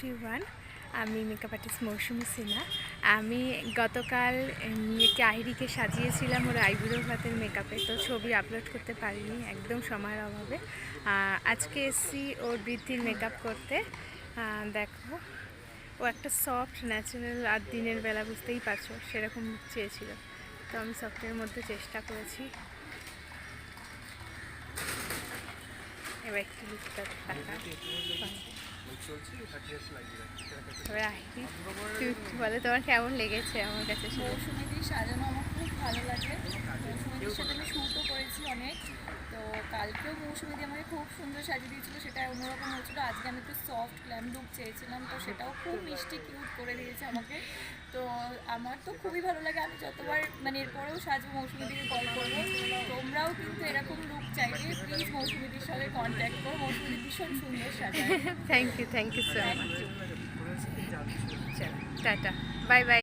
Everyone, আমি makeup artist মৌসুমী সিনহা। আমি গতকাল আহিরিকে সাজিয়েছিলাম ওর আইব্রো হাতের মেকআপে, তো ছবি আপলোড করতে পারিনি একদম সময়ের অভাবে। আজকে এসছি ওর বৃদ্ধির মেকআপ করতে। দেখো, ও একটা সফট ন্যাচারাল, আর দিনের বেলা বুঝতেই পারছো সেরকম চেয়েছিল, তো আমি সফটের মধ্যে চেষ্টা করেছি। এবার একটু লুকটা টাকা বলে তোমার কেমন লেগেছে? আমার কাছে মৌসুমীদির সাজানো আমার খুব ভালো লাগে। মৌসুমীদির সাথে আমি শ্যুটও করেছি অনেক, তো কালকেও মৌসুমীদি আমাকে খুব সুন্দর সাজিয়ে দিয়েছিলো, সেটা অন্যরকম হয়েছিলো। আজকে আমি একটু সফট গ্ল্যাম লুক চেয়েছিলাম, তো সেটাও খুব মিষ্টি কিউট করে দিয়েছে আমাকে। তো আমার তো খুবই ভালো লাগে, আমি যতবার এরপরেও সাজবো মৌসুমীদিকে কল করবো। তোমরাও কিন্তু এরকম লুক চাইলে প্লিজ মৌসুমীদির সঙ্গে কন্ট্যাক্ট করো, মৌসুমীদি ভীষণ সুন্দর সাজায়। Thank you so much. টাটা, বাই বাই।